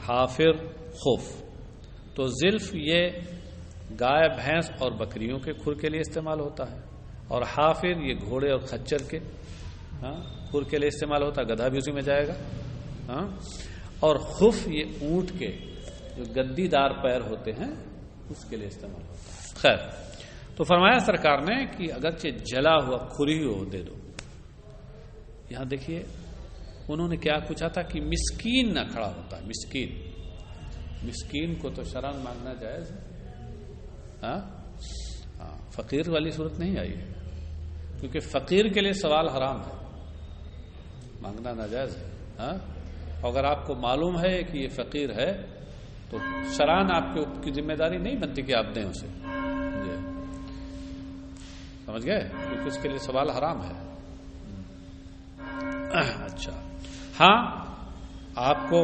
حافر، خف. تو زلف یہ گائے، بھینس اور بکریوں کے کھر کے لیے استعمال ہوتا ہے، اور حافر یہ گھوڑے اور خچر کے کھر کے لیے استعمال ہوتا ہے، گدھا بھی اسی میں جائے گا. اور خف یہ اونٹ کے جو گدی دار پیر ہوتے ہیں اس کے لیے استعمال ہوتا ہے. خیر، تو فرمایا سرکار نے کہ اگرچہ جلا ہوا کھری ہو دے دو. یہاں دیکھیے انہوں نے کیا پوچھا تھا کہ مسکین نہ کھڑا ہوتا ہے. مسکین کو تو شران مانگنا جائز ہے، فقیر والی صورت نہیں آئی ہے. کیونکہ فقیر کے لیے سوال حرام ہے، مانگنا ناجائز ہے. ہاں، اگر آپ کو معلوم ہے کہ یہ فقیر ہے تو شرعاً آپ کی ذمہ داری نہیں بنتی کہ آپ دیں اسے. جی سمجھ گئے، کیونکہ اس کے لیے سوال حرام ہے. اچھا، ہاں آپ کو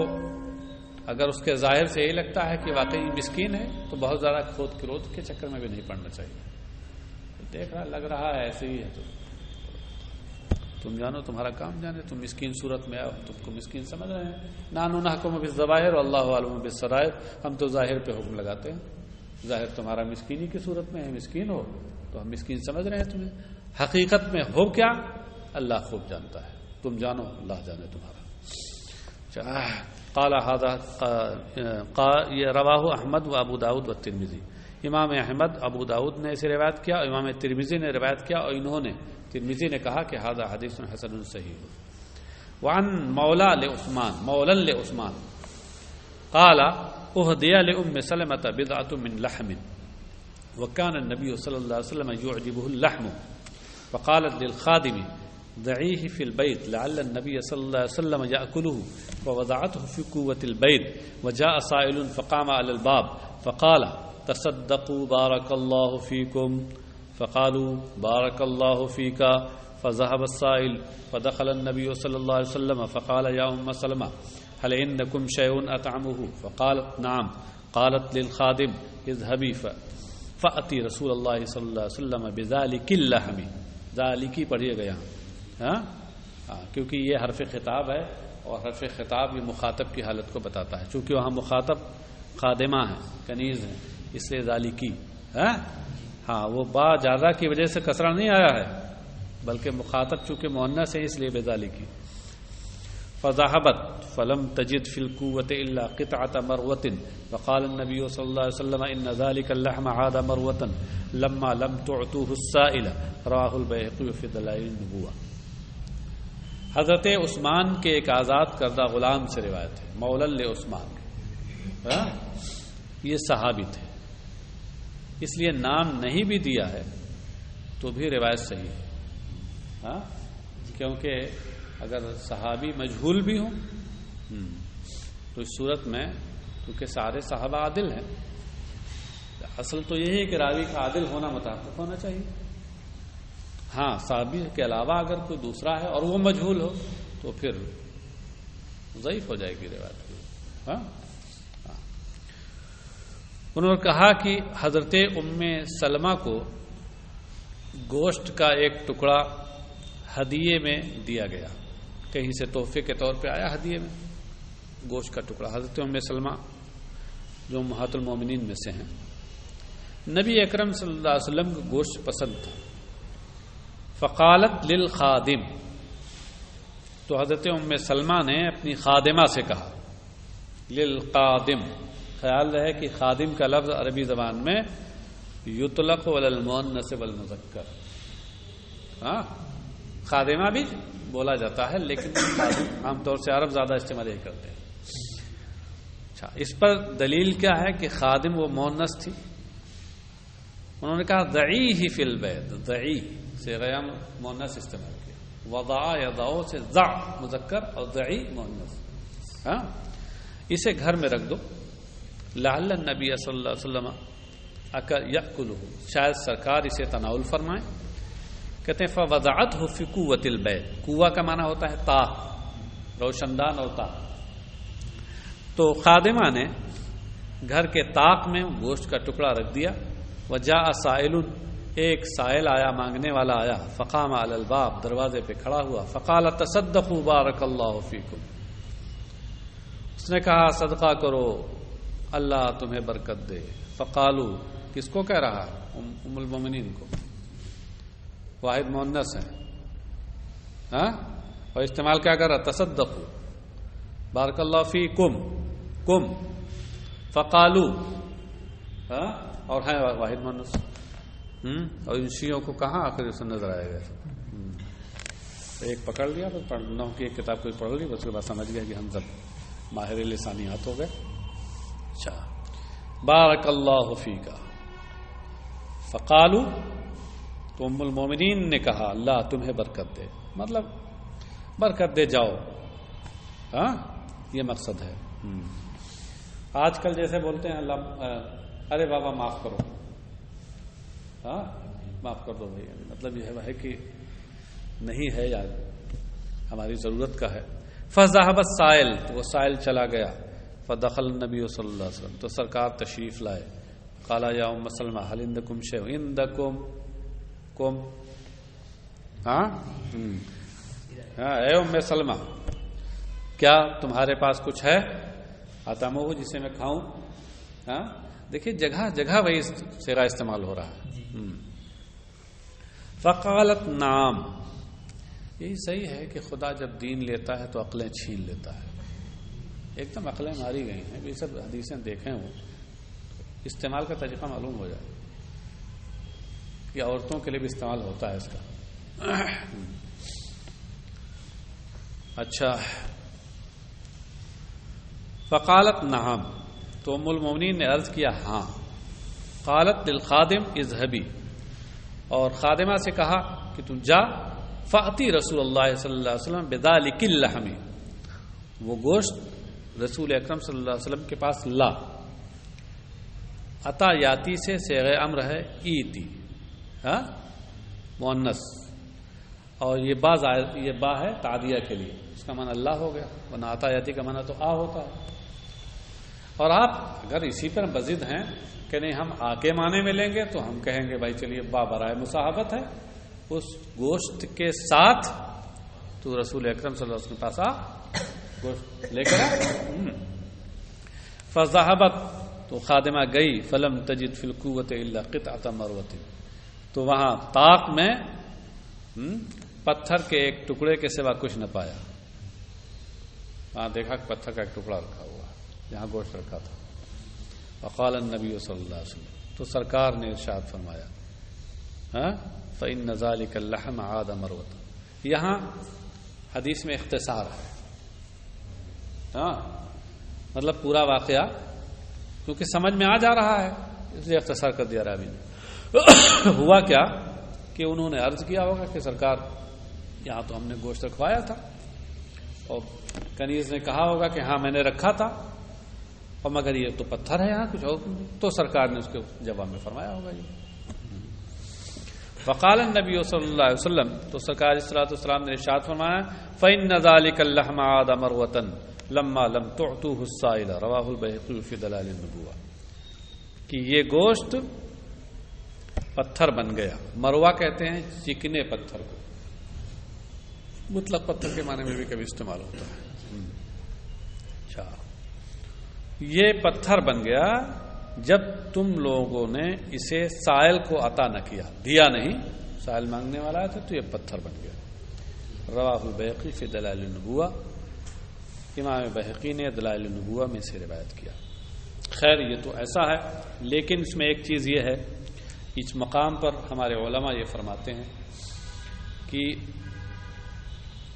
اگر اس کے ظاہر سے یہی لگتا ہے کہ واقعی مسکین ہے تو بہت زیادہ کھود کرود کے چکر میں بھی نہیں پڑنا چاہیے. دیکھ رہا لگ رہا ہے ایسے ہی ہے تو تم جانو، تمہارا کام جانے. تم مسکین صورت میں آؤ، تم کو مسکین سمجھ رہے ہیں. نحن نحکم بالظواہر واللہ اعلم بالسرائر. ہم تو ظاہر پہ حکم لگاتے ہیں. ظاہر تمہارا مسکینی کی صورت میں ہے، مسکین ہو تو ہم مسکین سمجھ رہے ہیں تمہیں. حقیقت میں ہو کیا اللہ خوب جانتا ہے. تم جانو، اللہ جانے تمہارا. قال هذا رواہ احمد و ابو داود و ترمذی. امام احمد، ابو داود نے اسے روایت کیا، امام ترمذی نے روایت کیا، اور انہوں نے ترمذی نے کہا کہ هذا حدیث حسن صحیح. وعن مولا لعثمان، مولا لعثمان قال اهدي لام سلمة بضعة من لحم وكان النبي صلى الله عليه وسلم يعجبه اللحم فقالت للخادم دعيه في البيت لعل النبي صلى الله عليه وسلم يأكله فوضعته في قوة البيت وجاء سائل فقام على الباب فقال تصدقوا بارك الله فيكم فقالوا بارك الله فيك فذهب السائل فدخل النبي صلى الله عليه وسلم فقال يا أم سلمة هل عندكم شيء أطعمه فقالت نعم قالت للخادم اذهبي فأتي رسول الله صلى الله عليه وسلم بذلك اللحم. ذالک پڑھیے گا یہاں، ہاں کیونکہ یہ حرف خطاب ہے اور حرف خطاب یہ مخاطب کی حالت کو بتاتا ہے. چونکہ وہاں مخاطب خادمہ ہے، کنیز ہے، اس لیے ذالکی. ہاں وہ با زیادہ کی وجہ سے کسرہ نہیں آیا ہے، بلکہ مخاطب چونکہ مؤنث ہے اس لیے بذالکی. فذهبت فلم تجد في القوة إلا قطعة مروة فقال النبي صلى الله عليه وسلم إن ذلك اللحم عاد مروة لما لم تعطوه السائل. رواه البيهقي في دلائل النبوة. حضرت عثمان کے ایک آزاد کردہ غلام سے روایت ہے، مولا لعثمان. یہ صحابی تھے، اس لیے نام نہیں بھی دیا ہے تو بھی روایت صحیح ہے. کیونکہ اگر صحابی مجہول بھی ہوں تو اس صورت میں کیونکہ سارے صحابہ عادل ہیں، اصل تو یہی ہے کہ راوی کا عادل ہونا متحقق ہونا چاہیے. ہاں صحابی کے علاوہ اگر کوئی دوسرا ہے اور وہ مجہول ہو تو پھر ضعیف ہو جائے گی روایت. انہوں نے کہا کہ حضرت ام سلمہ کو گوشت کا ایک ٹکڑا ہدیے میں دیا گیا، کہیں سے تحفے کے طور پہ آیا ہدیے میں گوشت کا ٹکڑا. حضرت ام سلمہ جو امہات المومنین میں سے ہیں، نبی اکرم صلی اللہ علیہ وسلم کو گوشت پسند تھا. فقالت للخادم، تو حضرت ام سلمہ نے اپنی خادمہ سے کہا. للقادم، خیال رہے کہ خادم کا لفظ عربی زبان میں یطلق علی المؤنث والمذکر. خادمہ بھی بولا جاتا ہے لیکن عام طور سے عرب زیادہ استعمال ہی کرتے ہیں. اچھا، اس پر دلیل کیا ہے کہ خادم وہ مؤنث تھی؟ انہوں نے کہا دعیہ فی البیت، دعی سے غیا مؤنث استعمال کیا. وضع یضع سے ضع مذکر اور دعی مؤنث. اسے گھر میں رکھ دو. لعل النبی صلی اللہ علیہ وسلم یأکلہ، شاید سرکار اسے تناول فرمائیں. کہتے ہیں فوضعتہ فی قوۃ البیت. قوہ کا معنی ہوتا ہے طاق، روشندان اور طاق. تو خادمہ نے گھر کے طاق میں گوشت کا ٹکڑا رکھ دیا. وجاء سائل، ایک سائل آیا، مانگنے والا آیا. فقام علی الباب، دروازے پہ کھڑا ہوا. فقال تصدقوا بارک اللہ فیکم، اس نے کہا صدقہ کرو اللہ تمہیں برکت دے. فقالو، کس کو کہہ رہا ہے؟ ام المومنین کو. واحد مؤنث ہے اور استعمال کیا کر رہا؟ تصدقوا بارک اللہ فیکم، کم فقالو، اور ہے واحد مؤنث. اور ان شیعوں کو کہاں آخر سے نظر آئے گا؟ ایک پکڑ لیا، پھر پڑھنا کی ایک کتاب کو پڑھ لی، اس کے بعد سمجھ گیا کہ ہم سب ماہر لسانیات ہو گئے. اچھا، بارک اللہ فیکا. فقالو، تو ام المومنین نے کہا اللہ تمہیں برکت دے، مطلب برکت دے جاؤ، ہاں یہ مقصد ہے۔ آج کل جیسے بولتے ہیں اللہ ارے بابا معاف کرو، ہاں معاف کر دو بھائی، مطلب یہ ہے کہ نہیں ہے یار ہماری ضرورت کا ہے۔ فذهب السائل، تو وہ سائل چلا گیا، فدخل النبی صلی اللہ علیہ وسلم، تو سرکار تشریف لائے، قال یا ام سلمہ هل عندکم شیء، عندکم کم، ہاں اے ام سلمہ کیا تمہارے پاس کچھ ہے، اطعمہ جسے میں کھاؤں، ہاں دیکھیے جگہ جگہ وہی صیغہ استعمال ہو رہا ہے۔ فقالت نعم، یہی صحیح ہے کہ خدا جب دین لیتا ہے تو عقلیں چھین لیتا ہے، ایک دم عقلیں ماری گئی ہیں، یہ سب حدیثیں دیکھیں وہ استعمال کا طریقہ معلوم ہو جائے کہ عورتوں کے لیے بھی استعمال ہوتا ہے اس کا۔ اچھا، فقالت نعم، تو ام المومنین نے عرض کیا ہاں، قالت للخادم اذهبی، اور خادمہ سے کہا کہ تم جا، فاتی رسول اللہ صلی اللہ علیہ وسلم بذالک اللحم، وہ گوشت رسول اکرم صلی اللہ علیہ وسلم کے پاس لا، عطا یاتی سے صیغہ امر ہے ایتی، ہاں مؤنث، اور یہ با ہے تعدیہ کے لیے، اس کا معنی اللہ ہو گیا، ورنہ عطا یاتی کا معنی تو آ ہوتا ہے۔ اور آپ اگر اسی پر مزید ہیں کہ نہیں ہم آ کے معنی میں لیں گے تو ہم کہیں گے بھائی چلیے با برائے مصاحبت ہے، اس گوشت کے ساتھ تو رسول اکرم صلی اللہ علیہ وسلم کے پاس آ، گوشت لے کر فذهبت، تو خادمہ گئی، فلم تجد فی القوۃ الا قطعۃ مروۃ، تو وہاں طاق میں پتھر کے ایک ٹکڑے کے سوا کچھ نہ پایا، وہاں دیکھا کہ پتھر کا ایک ٹکڑا رکھا ہوا جہاں گوشت رکھا تھا۔ وقال النبی صلی اللہ علیہ وسلم، تو سرکار نے ارشاد فرمایا فإن ذلك اللحم عاد مروۃ، یہاں حدیث میں اختصار ہے، ہاں مطلب پورا واقعہ کیونکہ سمجھ میں آ جا رہا ہے اس لیے اختصار کر دیا راوی نے۔ ہوا کیا کہ انہوں نے عرض کیا ہوگا کہ سرکار یہاں تو ہم نے گوشت رکھوایا تھا، اور کنیز نے کہا ہوگا کہ ہاں میں نے رکھا تھا، اور مگر یہ تو پتھر ہے یہاں کچھ اور، تو سرکار نے اس کے جواب میں فرمایا ہوگا یہ۔ فقال النبی صلی اللہ علیہ وسلم، تو سرکار صلی اللہ علیہ وسلم نے ارشاد فرمایا فإن ذلك اللحم عاد مروة لما لم تعطوه السائل، رواہ البیہقی فی دلائل النبوہ، کہ یہ گوشت پتھر بن گیا، مروہ کہتے ہیں چکنے پتھر کو، مطلق پتھر کے معنی میں بھی کبھی استعمال ہوتا ہے۔ اچھا، یہ پتھر بن گیا جب تم لوگوں نے اسے سائل کو عطا نہ کیا، دیا نہیں، سائل مانگنے والا تھا تو یہ پتھر بن گیا۔ رواہ البیہقی فی دلائل النبوہ، امام بہقی نے دلائل النبوہ میں سے روایت کیا۔ خیر یہ تو ایسا ہے، لیکن اس میں ایک چیز یہ ہے، اس مقام پر ہمارے علماء یہ فرماتے ہیں کہ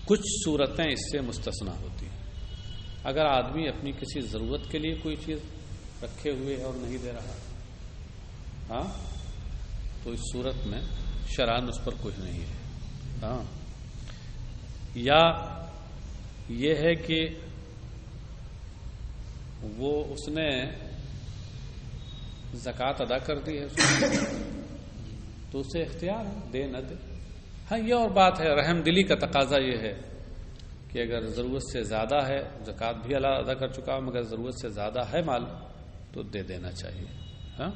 کچھ صورتیں اس سے مستثنا ہوتی ہیں۔ اگر آدمی اپنی کسی ضرورت کے لیے کوئی چیز رکھے ہوئے ہے اور نہیں دے رہا، ہاں تو اس صورت میں شرعاً اس پر کچھ نہیں ہے، ہاں یا یہ ہے کہ وہ اس نے زکوٰۃ ادا کر دی ہے تو اسے اختیار ہے دے نہ دے۔ ہاں یہ اور بات ہے، رحم دلی کا تقاضا یہ ہے کہ اگر ضرورت سے زیادہ ہے، زکوٰۃ بھی اللہ ادا کر چکا ہوں مگر ضرورت سے زیادہ ہے مال تو دے دینا چاہیے، ہاں۔